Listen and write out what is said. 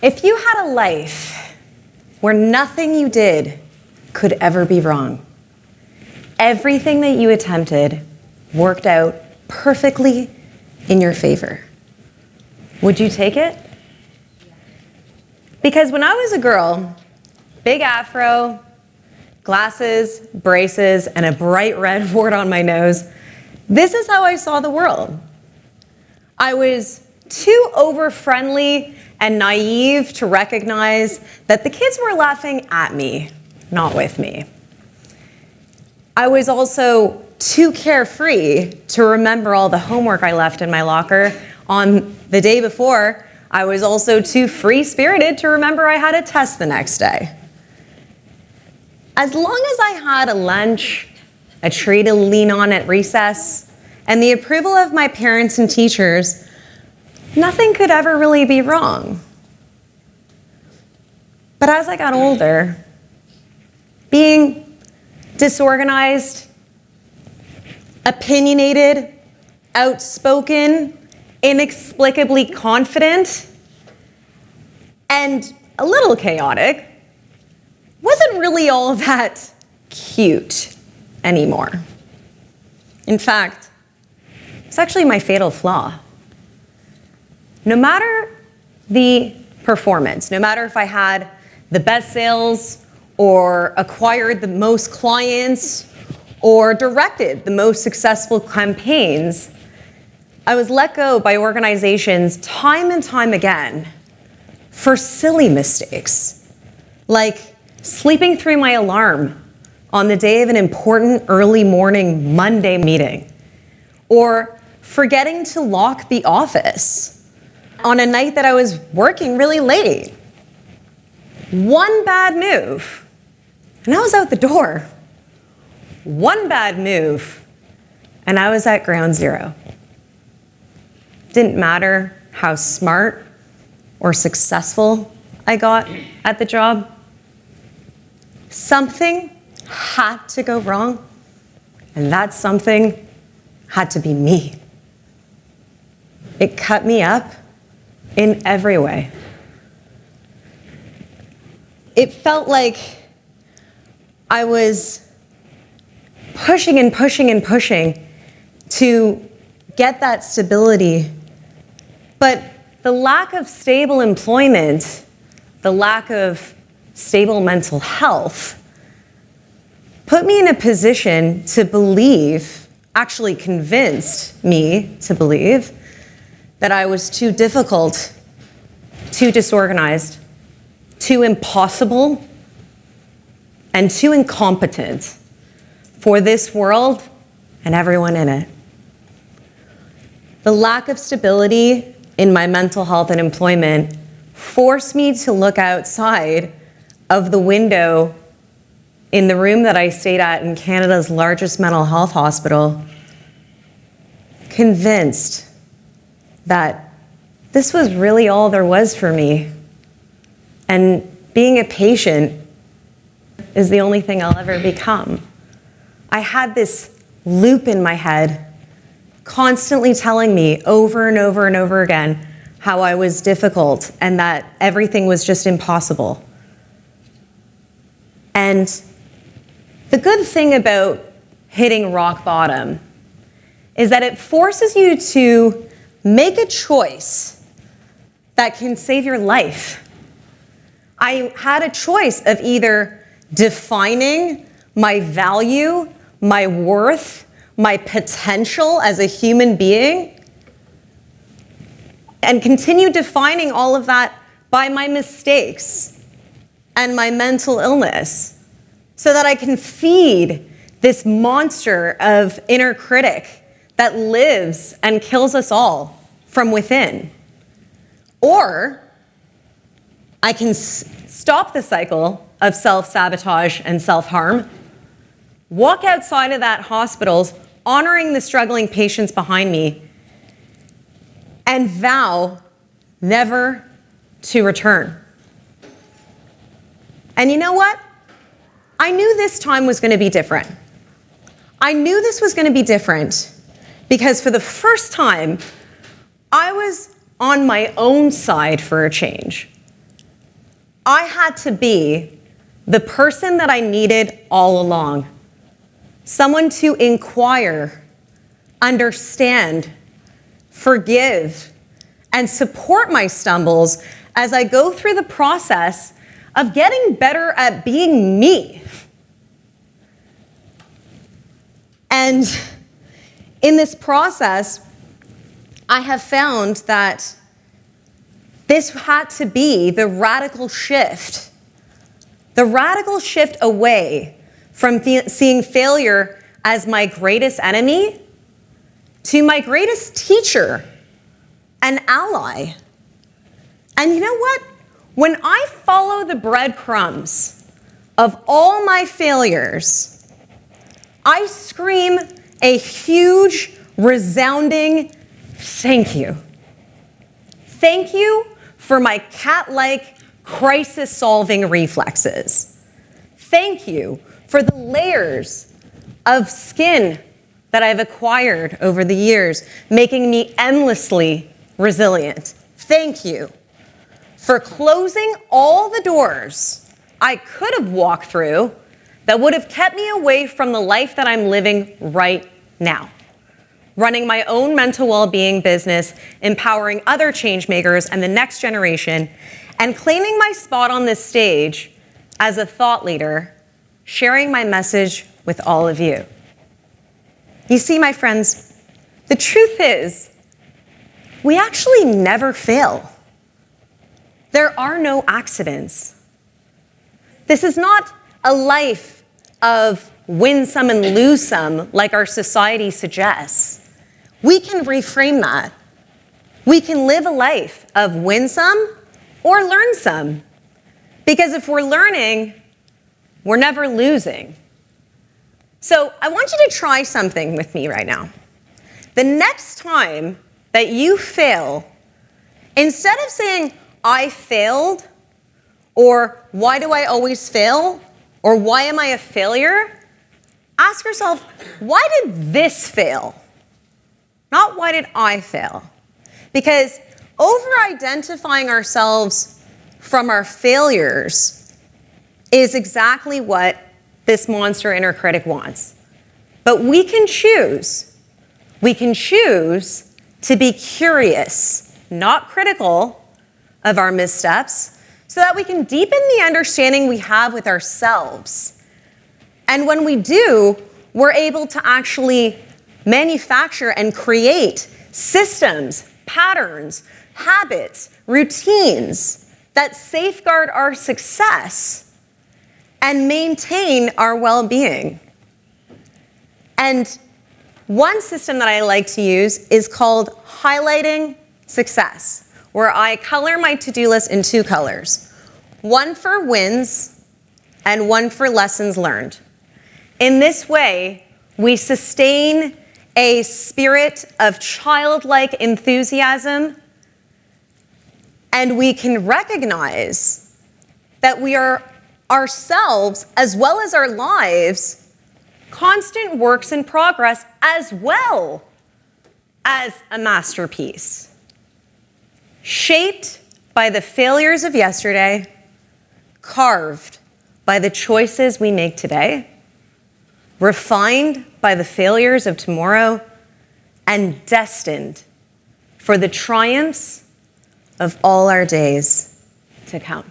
If you had a life where nothing you did could ever be wrong, everything that you attempted worked out perfectly in your favor, would you take it? Because when I was a girl, big afro, glasses, braces, and a bright red wart on my nose, this is how I saw the world. I was too over-friendly and naive to recognize that the kids were laughing at me, not with me. I was also too carefree to remember all the homework I left in my locker on the day before. I was also too free-spirited to remember I had a test the next day. As long as I had a lunch, a tree to lean on at recess, and the approval of my parents and teachers, nothing could ever really be wrong. But as I got older, being disorganized, opinionated, outspoken, inexplicably confident, and a little chaotic wasn't really all that cute anymore. In fact, it's actually my fatal flaw. No matter the performance, no matter if I had the best sales or acquired the most clients or directed the most successful campaigns, I was let go by organizations time and time again for silly mistakes, like sleeping through my alarm on the day of an important early morning Monday meeting, or forgetting to lock the office on a night that I was working really late. One bad move, and I was out the door. One bad move, and I was at ground zero. Didn't matter how smart or successful I got at the job. Something had to go wrong, and that something had to be me. It cut me up in every way. It felt like I was pushing and pushing and pushing to get that stability, but the lack of stable employment, the lack of stable mental health, put me in a position to believe, actually convinced me to believe, that I was too difficult, too disorganized, too impossible, and too incompetent for this world and everyone in it. The lack of stability in my mental health and employment forced me to look outside of the window in the room that I stayed at in Canada's largest mental health hospital, convinced that this was really all there was for me. And being a patient is the only thing I'll ever become. I had this loop in my head constantly telling me over and over and over again how I was difficult and that everything was just impossible. And the good thing about hitting rock bottom is that it forces you to make a choice that can save your life. I had a choice of either defining my value, my worth, my potential as a human being, and continue defining all of that by my mistakes and my mental illness, so that I can feed this monster of inner critic that lives and kills us all from within. Or I can stop the cycle of self-sabotage and self-harm, walk outside of that hospital, honoring the struggling patients behind me, and vow never to return. And you know what? I knew this time was going to be different. I knew this was going to be different because for the first time, I was on my own side for a change. I had to be the person that I needed all along. Someone to inquire, understand, forgive, and support my stumbles as I go through the process of getting better at being me. And in this process, I have found that this had to be the radical shift away from seeing failure as my greatest enemy to my greatest teacher and ally. And you know what? When I follow the breadcrumbs of all my failures, I scream a huge, resounding thank you. Thank you for my cat-like crisis-solving reflexes. Thank you for the layers of skin that I've acquired over the years, making me endlessly resilient. Thank you for closing all the doors I could have walked through that would have kept me away from the life that I'm living right now. Running my own mental well-being business, empowering other change makers and the next generation, and claiming my spot on this stage as a thought leader, sharing my message with all of you. You see, my friends, the truth is, we actually never fail. There are no accidents. This is not a life of win some and lose some like our society suggests. We can reframe that. We can live a life of win some or learn some. Because if we're learning, we're never losing. So I want you to try something with me right now. The next time that you fail, instead of saying, I failed, or why do I always fail, or why am I a failure, ask yourself, why did this fail? Not why did I fail? Because over-identifying ourselves from our failures is exactly what this monster inner critic wants. But we can choose. We can choose to be curious, not critical of our missteps, so that we can deepen the understanding we have with ourselves. And when we do, we're able to actually manufacture and create systems, patterns, habits, routines that safeguard our success and maintain our well-being. And one system that I like to use is called highlighting success, where I color my to-do list in two colors, one for wins and one for lessons learned. In this way, we sustain a spirit of childlike enthusiasm, and we can recognize that we are ourselves, as well as our lives, constant works in progress, as well as a masterpiece, shaped by the failures of yesterday, carved by the choices we make today, refined by the failures of tomorrow, and destined for the triumphs of all our days to come.